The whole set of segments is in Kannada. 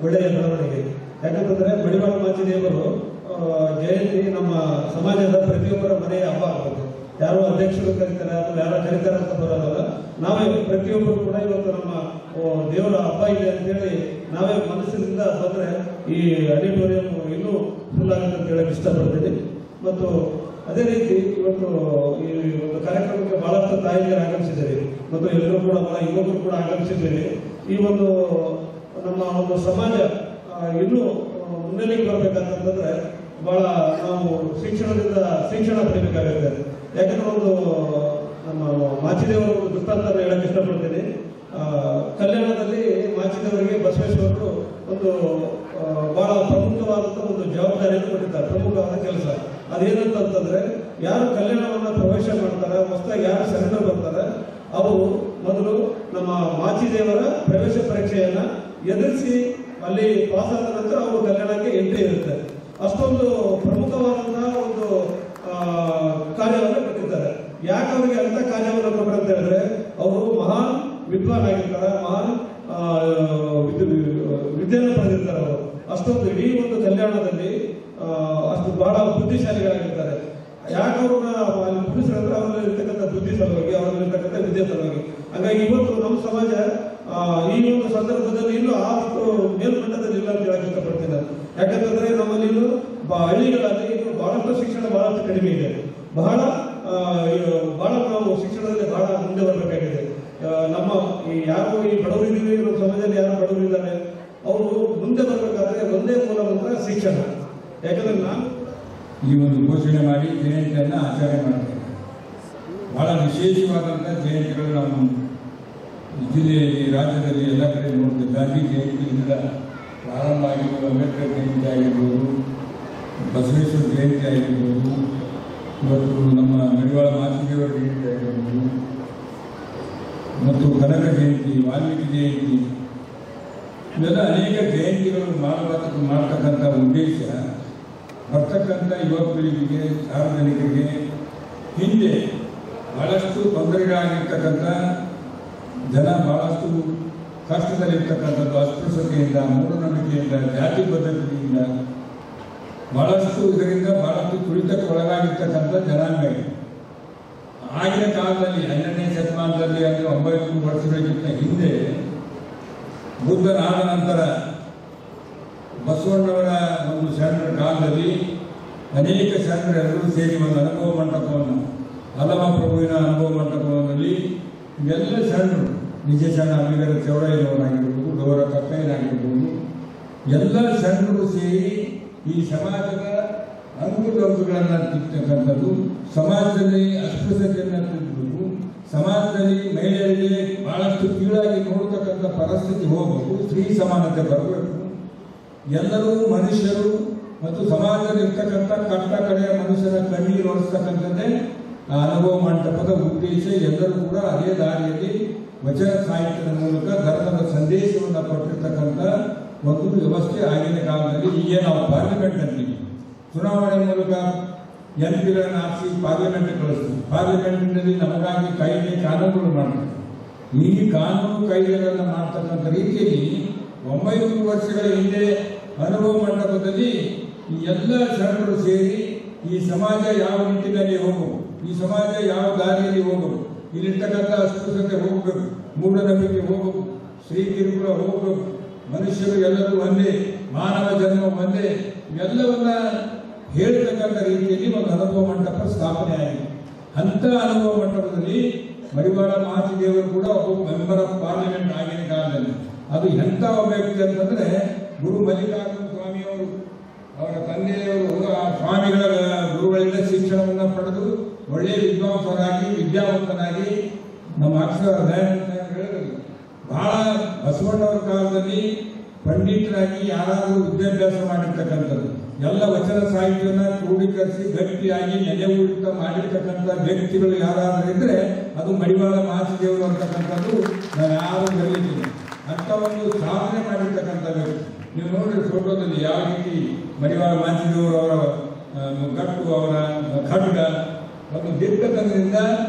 ಒಳ್ಳೆಯ ಬೆಳವಣಿಗೆ. ಯಾಕಂತಂದ್ರೆ ಮಡಿವಾಳ ಮಾಚಿದೇವರು ಜಯಂತಿ ನಮ್ಮ ಸಮಾಜದ ಪ್ರತಿಯೊಬ್ಬರ ಮನೆಯ ಹಬ್ಬ ಆಗಬೇಕು. ಯಾರು ಅಧ್ಯಕ್ಷರು ಕರೀತಾರೆ ಅಥವಾ ಯಾರು ಕರೀತಾರೆ ಅಂತ ಬರೋದಲ್ಲ, ನಾವೇ ಪ್ರತಿಯೊಬ್ಬರು ಕೂಡ ಇವತ್ತು ನಮ್ಮ ದೇವರ ಹಬ್ಬ ಇದೆ ಅಂತೇಳಿ ನಾವೇ ಮನಸ್ಸಿನಿಂದ ಬಂದರೆ ಈ ಆಡಿಟೋರಿಯಂ ಇನ್ನೂ ಫುಲ್ ಆಗುತ್ತೆ ಅಂತ ಹೇಳಕ್ಕೆ ಇಷ್ಟಪಡ್ತೀನಿ. ಮತ್ತು ಅದೇ ರೀತಿ ಇವತ್ತು ಈ ಒಂದು ಕಾರ್ಯಕ್ರಮಕ್ಕೆ ಬಹಳಷ್ಟು ತಾಯಿಯರು ಆಗಮಿಸಿದ್ದಾರೆ ಮತ್ತು ಎಲ್ಲರೂ ಕೂಡ ಬಹಳ ಯುವಕರು ಕೂಡ ಆಗಮಿಸಿದ್ದೇವೆ. ಈ ಒಂದು ನಮ್ಮ ಒಂದು ಸಮಾಜ ಇನ್ನೂ ಮುನ್ನೆಲೆಗೆ ಬರಬೇಕಂತಂದ್ರೆ ಬಹಳ ನಾವು ಶಿಕ್ಷಣ ಪಡಿಬೇಕಾಗುತ್ತೆ. ಯಾಕಂದ್ರೆ ಒಂದು ನಮ್ಮ ಮಾಚಿದೇವರ ಒಂದು ದೃಷ್ಟಾಂತ ಹೇಳಕ್ಕೆ ಇಷ್ಟಪಡ್ತೀನಿ. ಕಲ್ಯಾಣದಲ್ಲಿ ಮಾಚಿದೇವರಿಗೆ ಬಸವೇಶ್ವರರು ಒಂದು ಬಹಳ ಪ್ರಮುಖವಾದಂಥ ಒಂದು ಜವಾಬ್ದಾರಿಯನ್ನು ಕೊಟ್ಟಿದ್ದಾರೆ, ಪ್ರಮುಖವಾದ ಕೆಲಸ. ಅದೇನಂತಂದ್ರೆ ಯಾರು ಕಲ್ಯಾಣವನ್ನ ಪ್ರವೇಶ ಮಾಡ್ತಾರೆ, ಹೊಸದಾಗಿ ಯಾರು ಶರಣರು ಬರ್ತಾರೆ, ಅವರು ಮೊದಲು ನಮ್ಮ ಮಾಚಿದೇವರ ಪ್ರವೇಶ ಪರೀಕ್ಷೆಯನ್ನ ಎದುರಿಸಿ ಅಲ್ಲಿ ಪಾಸ್ ಆದ ನಂತರ ಅವರು ಕಲ್ಯಾಣಕ್ಕೆ ಎಂಟ್ರಿ ಇರುತ್ತೆ. ಅಷ್ಟೊಂದು ಪ್ರಮುಖವಾದಂತಹ ಒಂದು ಕಾರ್ಯವನ್ನು ಕೊಟ್ಟಿದ್ದಾರೆ. ಯಾಕೆ ಅವರಿಗೆ ಅಂತ ಕಾರ್ಯವನ್ನು ಕೊಟ್ಟರು ಅಂತ ಹೇಳಿದ್ರೆ, ಅವರು ಮಹಾನ್ ವಿದ್ವಾನ್ ಆಗಿರ್ತಾರೆ, ಮಹಾನ್ ವಿದ್ಯೆಯನ್ನು ಪಡೆದಿರ್ತಾರೆ. ಅವರು ಅಷ್ಟೊಂದು ಇಡೀ ಒಂದು ಕಲ್ಯಾಣದಲ್ಲಿ ಅಷ್ಟು ಬಹಳ ಬುದ್ಧಿಶಾಲಿಗಳಾಗಿರ್ತಾರೆ. ಯಾಕೆ ಅವ್ರನ್ನ ಅಲ್ಲಿ ಪುರುಷರಂದ್ರೆ ಅವರಲ್ಲಿರ್ತಕ್ಕಂಥ ಬುದ್ಧಿ ಸಲುವಾಗಿ, ಅವರಲ್ಲಿರ್ತಕ್ಕಂಥ ವಿದ್ಯೆ ಸಲುವಾಗಿ. ಹಾಗಾಗಿ ಇವತ್ತು ನಮ್ಮ ಸಮಾಜ ಈ ಒಂದು ಸಂದರ್ಭದಲ್ಲಿ ಇನ್ನೂ ಆಷ್ಟು ಮೇಲ್ಮಟ್ಟದಲ್ಲಿ ಇಲ್ಲ ಅಂತ ಹೇಳಕ್ಕೆ ಇಷ್ಟಪಡ್ತೀನಿ. ಯಾಕಂತಂದ್ರೆ ನಮ್ಮಲ್ಲಿ ಇನ್ನು ಹಳ್ಳಿಗಳಲ್ಲಿ ಇನ್ನು ಬಹಳಷ್ಟು ಶಿಕ್ಷಣ ಬಹಳಷ್ಟು ಕಡಿಮೆ ಇದೆ. ಬಹಳ ನಾವು ಶಿಕ್ಷಣದಲ್ಲಿ ಬಹಳ ಮುಂದೆ ಬರಬೇಕಾಗಿದೆ. ನಮ್ಮ ಯಾರು ಈ ಬಡವರು ಇದ್ದೀವಿ, ನಮ್ಮ ಸಮಾಜದಲ್ಲಿ ಯಾರು ಬಡವರು ಇದ್ದಾರೆ, ಅವರು ಮುಂದೆ ಬರಬೇಕಾದ್ರೆ ಒಂದೇ ಮೂಲ ಮಂತ್ರ ಶಿಕ್ಷಣ. ಯಾಕಂದ್ರೆ ನಾನು ಈ ಒಂದು ಘೋಷಣೆ ಮಾಡಿ ಜಯಂತಿಯನ್ನು ಆಚರಣೆ ಮಾಡ್ತೇವೆ. ಬಹಳ ವಿಶೇಷವಾದಂಥ ಜಯಂತಿಗಳು ನಾವು ಜಿಲ್ಲೆಯಲ್ಲಿ, ರಾಜ್ಯದಲ್ಲಿ ಎಲ್ಲ ಕಡೆ ನೋಡ್ತೇವೆ. ಗಾಂಧಿ ಜಯಂತಿಯಿಂದ ಪ್ರಾರಂಭ ಆಗಿರ್ಬೋದು, ಅಂಬೇಡ್ಕರ್ ಜಯಂತಿ ಆಗಿರ್ಬೋದು, ಬಸವೇಶ್ವರ ಜಯಂತಿ ಆಗಿರ್ಬೋದು, ಇವತ್ತು ನಮ್ಮ ಮಡಿವಾಳ ಮಾಚಿದೇವರ ಜಯಂತಿ ಆಗಿರ್ಬೋದು, ಮತ್ತು ಕನಕ ಜಯಂತಿ, ವಾಲ್ಮೀಕಿ ಜಯಂತಿ, ಇವೆಲ್ಲ ಅನೇಕ ಜಯಂತಿಗಳು ಮಾಡ್ತಕ್ಕಂಥ ಉದ್ದೇಶ ಬರ್ತಕ್ಕಂಥ ಯುವ ಪೀಳಿಗೆಗೆ, ಸಾರ್ವಜನಿಕರಿಗೆ ಹಿಂದೆ ಬಹಳಷ್ಟು ತೊಂದರೆಗಳಾಗಿರ್ತಕ್ಕಂಥ ಜನ, ಬಹಳಷ್ಟು ಕಷ್ಟದಲ್ಲಿರ್ತಕ್ಕಂಥದ್ದು, ಅಸ್ಪೃಶ್ಯತೆಯಿಂದ, ಮೂಢನಂಬಿಕೆಯಿಂದ, ಜಾತಿ ಪದ್ಧತಿಯಿಂದ, ಬಹಳಷ್ಟು ಇದರಿಂದ ಬಹಳಷ್ಟು ತುಳಿತಕ್ಕೆ ಒಳಗಾಗಿರ್ತಕ್ಕಂಥ ಜನಾಂಗ ಇದೆ. ಆಗಿನ ಕಾಲದಲ್ಲಿ 12ನೇ ಶತಮಾನದಲ್ಲಿ, ಅಂದರೆ 900 ವರ್ಷಗಳಿಗಿಂತ ಹಿಂದೆ, ಬುದ್ಧನಾದ ನಂತರ ಬಸವಣ್ಣವರ ಒಂದು ಶರಣರ ಕಾಲದಲ್ಲಿ ಅನೇಕ ಶರಣರೆಲ್ಲರೂ ಸೇರಿ ಒಂದು ಅನುಭವ ಮಂಟಪವನ್ನು, ಅಲಮ ಪ್ರಭುವಿನ ಅನುಭವ ಮಂಟಪದಲ್ಲಿ ಎಲ್ಲ ಶರಣರು, ನಿಜ ಶರಣ ಅಲ್ಲಿಗರ ಚೌಡಯ್ಯನವರಾಗಿರ್ಬೋದು, ಗೌರ ಕಕ್ಕಯ್ಯನಾಗಿರ್ಬೋದು, ಎಲ್ಲ ಶರಣರು ಸೇರಿ ಈ ಸಮಾಜದ ಅಂಕುಡೊಂಕುಗಳನ್ನು ತಿರ್ತಕ್ಕಂಥದ್ದು, ಸಮಾಜದಲ್ಲಿ ಅಸ್ಪೃಶ್ಯತೆಯನ್ನು ತಿದ್ದಬೇಕು, ಸಮಾಜದಲ್ಲಿ ಮಹಿಳೆಯರಿಗೆ ಬಹಳಷ್ಟು ಕೀಳಾಗಿ ನೋಡ್ತಕ್ಕಂಥ ಪರಿಸ್ಥಿತಿ ಹೋಗಬೇಕು, ಸ್ತ್ರೀ ಸಮಾನತೆ ಬರಬೇಕು, ಎಲ್ಲರೂ ಮನುಷ್ಯರು ಮತ್ತು ಸಮಾಜದಲ್ಲಿ ಇರ್ತಕ್ಕಂಥ ಕಟ್ಟ ಕಡೆಯ ಮನುಷ್ಯರ ಕಣ್ಣೀರು ಒರೆಸ್ತಕ್ಕಂಥದ್ದೇ ಆ ಅನುಭವ ಮಂಟಪದ ಉದ್ದೇಶ. ಎಲ್ಲರೂ ಕೂಡ ಅದೇ ದಾರಿಯಲ್ಲಿ ವಚನ ಸಾಹಿತ್ಯದ ಮೂಲಕ ಧರ್ಮದ ಸಂದೇಶವನ್ನು ಕೊಟ್ಟಿರ್ತಕ್ಕಂಥ ಒಂದು ವ್ಯವಸ್ಥೆ ಆಗಿನ ಕಾಲದಲ್ಲಿ. ಈಗ ನಾವು ಪಾರ್ಲಿಮೆಂಟ್ ಅಂತೀವಿ, ಚುನಾವಣೆ ಮೂಲಕ ಎಂಪಿಗಳನ್ನು ಹಾಕಿ ಪಾರ್ಲಿಮೆಂಟ್ ಕಳಿಸ್ತೀವಿ. ಪಾರ್ಲಿಮೆಂಟ್ನಲ್ಲಿ ನಮಗಾಗಿ ಕಾಯ್ದೆ ಕಾನೂನುಗಳು ಮಾಡ್ತೀವಿ. ಈ ಕಾನೂನು ಕಾಯ್ದೆಗಳನ್ನು ಮಾಡ್ತಕ್ಕಂಥ ರೀತಿಯಲ್ಲಿ 900 ವರ್ಷಗಳ ಹಿಂದೆ ಅನುಭವ ಮಂಟಪದಲ್ಲಿ ಈ ಎಲ್ಲ ಶರಣರು ಸೇರಿ ಈ ಸಮಾಜ ಯಾವ ನಿಟ್ಟಿನಲ್ಲಿ ಹೋಗಬೇಕು, ಈ ಸಮಾಜ ಯಾವ ದಾರಿಯಲ್ಲಿ ಹೋಗಬೇಕು, ಇಲ್ಲಿರ್ತಕ್ಕಂಥ ಅಸ್ಪೃಶ್ಯತೆ ಹೋಗಬೇಕು, ಮೂಢನಂಬಿಕೆ ಹೋಗಬೇಕು, ಸ್ತ್ರೀ ಕಿರುಕುಳ ಹೋಗಬೇಕು, ಮನುಷ್ಯರು ಎಲ್ಲರೂ ಒಂದೇ, ಮಾನವ ಜನ್ಮ ಒಂದೇ, ಇವೆಲ್ಲವನ್ನ ಹೇಳ್ತಕ್ಕಂಥ ರೀತಿಯಲ್ಲಿ ಒಂದು ಅನುಭವ ಮಂಟಪ ಸ್ಥಾಪನೆ ಆಗಿದೆ. ಅಂಥ ಅನುಭವ ಮಂಟಪದಲ್ಲಿ ಮಡಿವಾಳ ಮಾಚಿದೇವರು ಕೂಡ ಒಬ್ಬ ಮೆಂಬರ್ ಆಫ್ ಪಾರ್ಲಿಮೆಂಟ್ ಆಗಿನ ಕಾಲದಲ್ಲಿ. ಅದು ಎಂಥ ವ್ಯಕ್ತಿ ಅಂತಂದ್ರೆ, ಗುರು ಮಲ್ಲಿಕಾರ್ಜುನ ಸ್ವಾಮಿಯವರು, ಅವರ ತಂದೆಯವರು ಆ ಸ್ವಾಮಿಗಳ ಗುರುಗಳಿಂದ ಶಿಕ್ಷಣವನ್ನು ಪಡೆದು ಒಳ್ಳೆಯ ವಿದ್ವಾಂಸರಾಗಿ, ವಿದ್ಯಾವಂತನಾಗಿ, ನಮ್ಮ ಅಕ್ಷರ ದಯಾನಂದ ಹೇಳಿದ್ರು, ಬಹಳ ಬಸವಣ್ಣವರ ಕಾಲದಲ್ಲಿ ಪಂಡಿತರಾಗಿ ಯಾರಾದರೂ ವಿದ್ಯಾಭ್ಯಾಸ ಮಾಡಿರ್ತಕ್ಕಂಥದ್ದು, ಎಲ್ಲ ವಚನ ಸಾಹಿತ್ಯವನ್ನು ಕ್ರೋಢೀಕರಿಸಿ ಗಟ್ಟಿಯಾಗಿ ನೆಲೆಯೂರಿತ ಮಾಡಿರ್ತಕ್ಕಂಥ ವ್ಯಕ್ತಿಗಳು ಯಾರಾದರೂ ಇದ್ರೆ ಅದು ಮಡಿವಾಳ ಮಾಚಿದೇವರು ಅಂತಕ್ಕಂಥದ್ದು ನಾನು ಯಾರು ಬರೀತೀನಿ. ಅಂತ ಒಂದು ಸಾಧನೆ ಮಾಡಿರ್ತಕ್ಕಂಥ ವ್ಯಕ್ತಿ. ನೀವು ನೋಡಿದ್ರೆ ಫೋಟೋದಲ್ಲಿ ಯಾವ ರೀತಿ ಮಡಿವಾಳ ಮಾಚಿದೇವರು ಅವರ ಗಟ್ಟು, ಅವರ ಖಡ್ಗ, ಒಂದು ದಿಟ್ಟತನದಿಂದ,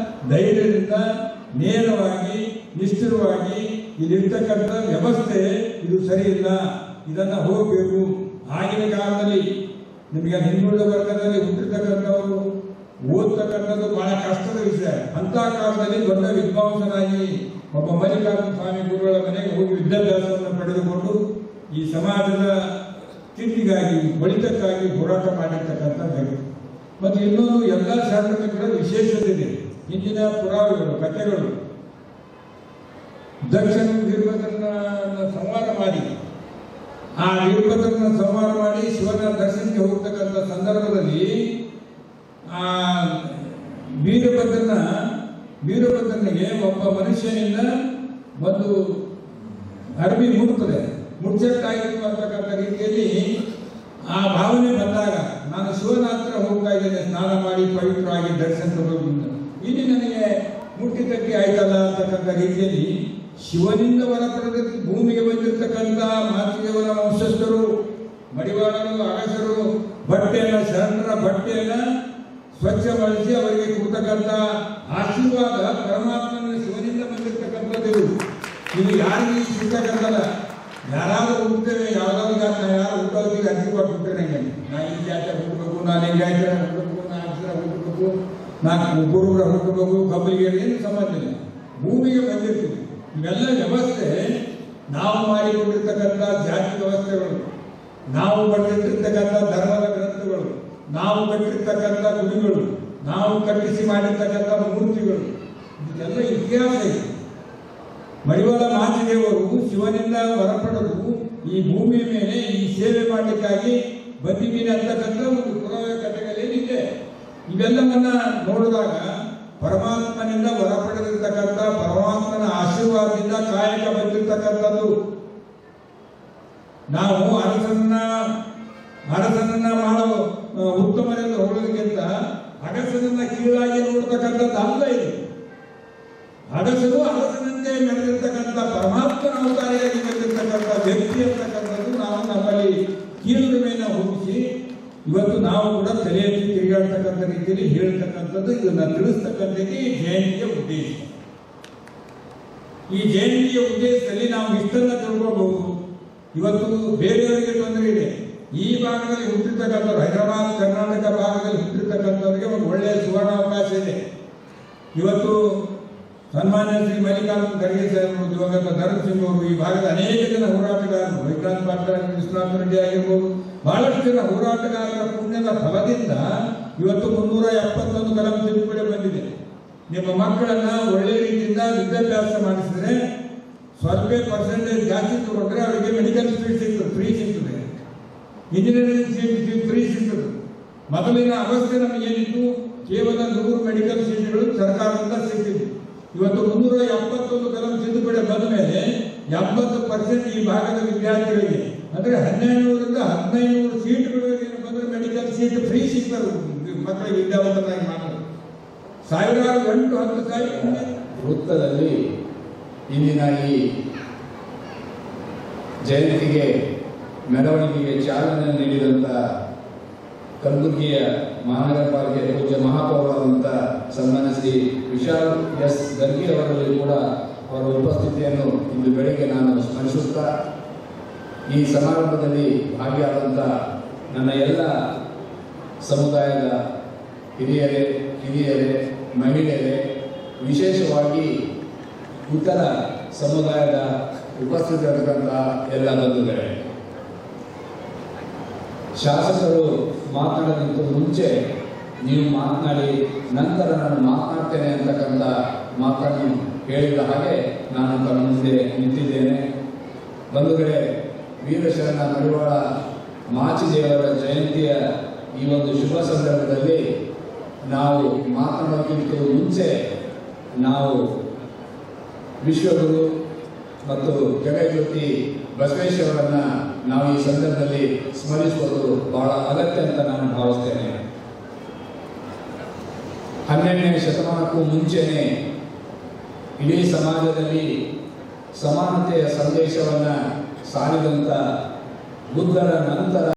ಧೈರ್ಯದಿಂದ, ನೇರವಾಗಿ, ನಿಷ್ಠುರವಾಗಿ ಇಲ್ಲಿರ್ತಕ್ಕಂಥ ವ್ಯವಸ್ಥೆ ಇದು ಸರಿ ಇಲ್ಲ, ಇದನ್ನ ಹೋಗಬೇಕು. ಆಗಿನ ಕಾಲದಲ್ಲಿ ನಿಮಗೆ ಹಿಂದುಳಿದ ವರ್ಗದಲ್ಲಿ ಹುಟ್ಟಿರ್ತಕ್ಕಂಥವರು ಓದ್ತಕ್ಕಂಥದ್ದು ಬಹಳ ಕಷ್ಟದ ವಿಷಯ. ಅಂತ ಕಾಲದಲ್ಲಿ ದೊಡ್ಡ ವಿದ್ವಾಂಸನಾಗಿ ಒಬ್ಬ ಮಲ್ಲಿಕಾರ್ಜುನ ಸ್ವಾಮಿ ಗುರುಗಳ ಮನೆಗೆ ಹೋಗಿ ವಿದ್ಯಾಭ್ಯಾಸವನ್ನು ಪಡೆದುಕೊಂಡು ಈ ಸಮಾಜದ ಕೀರ್ತಿಗಾಗಿ ಒಳಿತಕ್ಕಾಗಿ ಹೋರಾಟ ಮಾಡಿರ್ತಕ್ಕಂಥ ವ್ಯಕ್ತಿ. ಮತ್ತು ಇನ್ನೊಂದು ಎಲ್ಲ ಶಾಸಕರ ವಿಶೇಷತೆ ಇದೆ. ಹಿಂದಿನ ಪುರಾವೆಗಳು, ಕಥೆಗಳು, ದಕ್ಷಿಣ ವೀರಭದ್ರನ ಸಂಹಾರ ಮಾಡಿ ಆ ವೀರಭದ್ರನ ಸಂಹಾರ ಮಾಡಿ ಶಿವನ ದರ್ಶನಕ್ಕೆ ಹೋಗ್ತಕ್ಕಂಥ ಸಂದರ್ಭದಲ್ಲಿ ಆ ವೀರಭದ್ರನಿಗೆ ಒಬ್ಬ ಮನುಷ್ಯನಿಂದ ಒಂದು ಅರಬಿ ಮುಟ್ಟುತ್ತದೆ, ಮುಚ್ಚಟ್ಟಾಯಿತು ಅಂತಕ್ಕಂಥ ರೀತಿಯಲ್ಲಿ ಆ ಭಾವನೆ ಬಂದಾಗ ನಾನು ಶಿವನ ಹತ್ರ ಹೋಗ್ತಾ ಇದ್ದೇನೆ, ಸ್ನಾನ ಮಾಡಿ ಪವಿತ್ರವಾಗಿ ದರ್ಶನ ತಗೊಳ್ಳೋದ್ರಿಂದ ಇಲ್ಲಿ ನನಗೆ ಮುಟ್ಟಿದ್ದಕ್ಕೆ ಆಯ್ತಲ್ಲ ಅಂತಕ್ಕಂಥ ರೀತಿಯಲ್ಲಿ ಶಿವನಿಂದ ವರ ಪಡೆದ ಭೂಮಿಗೆ ಬಂದಿರತಕ್ಕಂಥ ಮಾತೃದೇವರ ವಂಶಸ್ಥರು, ಮಡಿವಾಳರು, ಅಗಸರು ಶರಣರ ಬಟ್ಟೆಯನ್ನ ಸ್ವಚ್ಛಗೊಳಿಸಿ ಅವರಿಗೆ ಕೊಡ್ತಕ್ಕಂಥ ಆಶೀರ್ವಾದ ಪರಮಾತ್ಮನ ಶಿವನಿಂದ ಬಂದಿರತಕ್ಕಂಥದ್ದು. ಇದು ಯಾರಿಗೆ ಸಿಗ್ತಕ್ಕಂಥಲ್ಲ. ಯಾರಾದ್ರೂ ಹುಟ್ಟುತ್ತೇವೆ, ಯಾವ್ದಾದ್ರು ಜಾತಿ ಯಾರು ಹುಟ್ಟೋದಿಗೆ ಅರ್ಜಿ ಕೊಟ್ಟು ಹುಟ್ಟೇನೆ, ನಾ ಈ ಜಾತಿ ಹುಟ್ಟಬೇಕು, ನಾನು ಈ ಜಾತಿ ಹುಟ್ಟಬೇಕು, ನಾ ಅಕ್ಷರ ಹುಟ್ಟಬೇಕು, ನಾನು ಗುರುಗಳ ಹುಟ್ಟಬೇಕು, ಕಬ್ಬಲಿಗೆ ಏನು ಸಂಬಂಧ ಇಲ್ಲ. ಭೂಮಿಗೆ ಬಂದಿರ್ತೀವಿ. ಇವೆಲ್ಲ ವ್ಯವಸ್ಥೆ ನಾವು ಮಾಡಿಕೊಂಡಿರ್ತಕ್ಕಂಥ ಜಾತಿ ವ್ಯವಸ್ಥೆಗಳು, ನಾವು ಬರೆದಿಟ್ಟಿರ್ತಕ್ಕಂಥ ಧರ್ಮದ ಗ್ರಂಥಗಳು, ನಾವು ಕಟ್ಟಿರ್ತಕ್ಕಂಥ ಗುಡಿಗಳು, ನಾವು ಕಟ್ಟಿಸಿ ಮಾಡಿರ್ತಕ್ಕಂಥ ಮೂರ್ತಿಗಳು, ಇದೆಲ್ಲ ಇತಿಹಾಸ ಇದೆ. ಮಡಿವಾಳ ಮಾಚಿದೇವರು ಶಿವನಿಂದ ಹೊರಪಡೆದು ಈ ಭೂಮಿಯ ಮೇಲೆ ಈ ಸೇವೆ ಮಾಡಲಿಕ್ಕಾಗಿ ಬಂದಿದ್ದೀನಿ ಅಂತಕ್ಕಂಥ ಒಂದು ಪುರಾವೆ ಕಥೆಗಳೇನಿದೆ. ಇವೆಲ್ಲವನ್ನ ನೋಡಿದಾಗ ಪರಮಾತ್ಮನಿಂದ ಹೊರಪಡೆದಿರ್ತಕ್ಕಂಥ ಪರಮಾತ್ಮನ ಆಶೀರ್ವಾದದಿಂದ ಕಾಯಕ ಬಂದಿರತಕ್ಕಂಥದ್ದು. ನಾವು ಅರಸನನ್ನ ಮಾಡೋ ಉತ್ತಮರೆಂದು ಹೊಗಳೋದಕ್ಕಿಂತ ಅಗಸನನ್ನ ಕೀಳಾಗಿ ನೋಡ್ತಕ್ಕಂಥದ್ದು ಅಲ್ಲ ಇದು. ಅಗಸನು ಅಗಸನಂತೆ ಮೆರೆದಿರ್ತಕ್ಕಂಥ ಪರಮಾತ್ಮನ ಅವತಾರಿಯಾಗಿ ಬಂದಿರತಕ್ಕಂಥ ವ್ಯಕ್ತಿ ಅಂತಕ್ಕಂಥದ್ದು ನಾವು ನಮ್ಮಲ್ಲಿ ಕೀಳುರಿಮೆಯನ್ನು ಹೊಂದಿಸಿ ಇವತ್ತು ನಾವು ಕೂಡ ತಲೆ ಎತ್ತಿ ತಿರುಗಾಡ್ತಕ್ಕಂಥ ರೀತಿಯಲ್ಲಿ ಹೇಳ್ತಕ್ಕಂಥದ್ದು, ಇದನ್ನ ತಿಳಿಸ್ತಕ್ಕಂಥದ್ದು ಈ ಜಯಂತಿಯ ಉದ್ದೇಶ. ಈ ಜಯಂತಿಯ ಉದ್ದೇಶದಲ್ಲಿ ನಾವು ಇಷ್ಟನ್ನ ತಿಳ್ಕೋಬಹುದು. ಇವತ್ತು ಬೇರೆಯವರಿಗೆ ತೊಂದರೆ ಇದೆ. ಈ ಭಾಗದಲ್ಲಿ ಹುಟ್ಟಿರ್ತಕ್ಕಂಥವ್ರು, ಹೈದರಾಬಾದ್ ಕರ್ನಾಟಕ ಭಾಗದಲ್ಲಿ ಹುಟ್ಟಿರ್ತಕ್ಕಂಥವ್ರಿಗೆ ಒಂದು ಒಳ್ಳೆಯ ಸುವರ್ಣಾವಕಾಶ ಇದೆ. ಇವತ್ತು ಸನ್ಮಾನ್ಯ ಶ್ರೀ ಮಲ್ಲಿಕಾರ್ಜುನ ಖರ್ಗೆ ಸಾಹೇಬರು, ದಿವಂಗತ ಧರ್ಮ್ ಸಿಂಗ್ ಅವರು, ಈ ಭಾಗದ ಅನೇಕ ಜನ ಹೋರಾಟಗಾರರು, ವಿಕ್ರಾಂತ್ ಪಾಟೀಲ್, ವಿಶ್ವನಾಥ ರೆಡ್ಡಿ ಆಗಿರ್ಬೋದು, ಬಹಳಷ್ಟು ಜನ ಹೋರಾಟಗಾರರ ಪುಣ್ಯದ ಫಲದಿಂದ ಇವತ್ತು 371 ಕಲಂ ತಿದ್ದುಪಡಿ ಬಂದಿದೆ. ನಿಮ್ಮ ಮಕ್ಕಳನ್ನ ಒಳ್ಳೆಯ ರೀತಿಯಿಂದ ವಿದ್ಯಾಭ್ಯಾಸ ಮಾಡಿಸಿದ್ರೆ ಸ್ವಲ್ಪ ಪರ್ಸೆಂಟೇಜ್ ಜಾಸ್ತಿ ತಗೊಂಡ್ರೆ ಅವರಿಗೆ ಮೆಡಿಕಲ್ ಸೀಟ್ ಸಿಗ್ತದೆ, ಫ್ರೀ ಸಿಗ್ತದೆ, ಇಂಜಿನಿಯರಿಂಗ್ ಸೀಟ್ ಫ್ರೀ ಸಿಗ್ತದೆ. ಮೊದಲಿನ ಅವಸ್ಥೆ ನಮಗೇನಿತ್ತು, ಕೇವಲ 100 ಮೆಡಿಕಲ್ ಸೀಟ್ಗಳು ಸರ್ಕಾರದಿಂದ ಸಿಗ್ತಿತ್ತು. ಇವತ್ತು 371 ಕಲಂ ತಿದ್ದುಪಡಿ ಬಂದ ಮೇಲೆ 70% ಈ ಭಾಗದ ವಿದ್ಯಾರ್ಥಿಗಳಿಗೆ, ಅಂದ್ರೆ 1200ರಿಂದ 1500 ಸೀಟ್ಗಳು ಬಂದ್ರೆ ಮೆಡಿಕಲ್ ಸೀಟ್ ಫ್ರೀ ಸಿಗ್ತದೆ ಮಕ್ಕಳಿಗೆ ವಿದ್ಯಾವಂತರಾಗಿ ಮಾಡೋದು. ಸಾವಿರಾರು 8-10 ಸಾವಿರ ವೃತ್ತದಲ್ಲಿ ಇಂದಿನ ಈ ಜಯಂತಿಗೆ ಮೆರವಣಿಗೆಗೆ ಚಾಲನೆ ನೀಡಿದಂಥ ಕಲಬುರಗಿಯ ಮಹಾನಗರ ಪಾಲಿಕೆ ಪೂಜ್ಯ ಮಹಾಪೌರರಾದಂಥ ಸನ್ಮಾನ್ಯ ಶ್ರೀ ವಿಶಾಲ್ ಎಸ್ ಗರ್ಗಿ ಅವರಲ್ಲಿ ಕೂಡ ಅವರ ಉಪಸ್ಥಿತಿಯನ್ನು ಇಂದು ಬೆಳಗ್ಗೆ ನಾನು ಸ್ಮರಿಸುತ್ತಾ, ಈ ಸಮಾರಂಭದಲ್ಲಿ ಭಾಗಿಯಾದಂಥ ನನ್ನ ಎಲ್ಲ ಸಮುದಾಯದ ಹಿರಿಯರೇ, ಮಹಿಳೆಯರೇ, ವಿಶೇಷವಾಗಿ ಇತರ ಸಮುದಾಯದ ಉಪಸ್ಥಿತರಿರತಕ್ಕಂಥ ಎಲ್ಲ ಬಂಧುಗಳೇ, ಶಾಸಕರು ಮಾತನಾಡೋದಕ್ಕಿಂತ ಮುಂಚೆ ನೀವು ಮಾತನಾಡಿ ನಂತರ ನಾನು ಮಾತನಾಡ್ತೇನೆ ಅಂತಕ್ಕಂಥ ಮಾತನ್ನು ಹೇಳಿದ ಹಾಗೆ ನಾನು ತಮ್ಮ ಮುಂದೆ ನಿಂತಿದ್ದೇನೆ. ಬಂಧುಗಳೇ, ವೀರಶರಣ ಮಡಿವಾಳ ಮಾಚಿದೇವರ ಜಯಂತಿಯ ಈ ಒಂದು ಶುಭ ಸಂದರ್ಭದಲ್ಲಿ ನಾವು ಮಾತನಾಡೋದಕ್ಕಿಂತ ಮುಂಚೆ ನಾವು ವಿಶ್ವಗುರು ಮತ್ತು ಜಗಜ್ಯೋತಿ ಬಸವೇಶ್ವರರನ್ನ ನಾವು ಈ ಸಂದರ್ಭದಲ್ಲಿ ಸ್ಮರಿಸುವುದು ಬಹಳ ಅಗತ್ಯ ಅಂತ ನಾನು ಭಾವಿಸ್ತೇನೆ. 12ನೇ ಶತಮಾನಕ್ಕೂ ಮುಂಚೆನೆ ಇಡೀ ಸಮಾಜದಲ್ಲಿ ಸಮಾನತೆಯ ಸಂದೇಶವನ್ನು ಸಾರಿದಂಥ ಬುದ್ಧರ ನಂತರ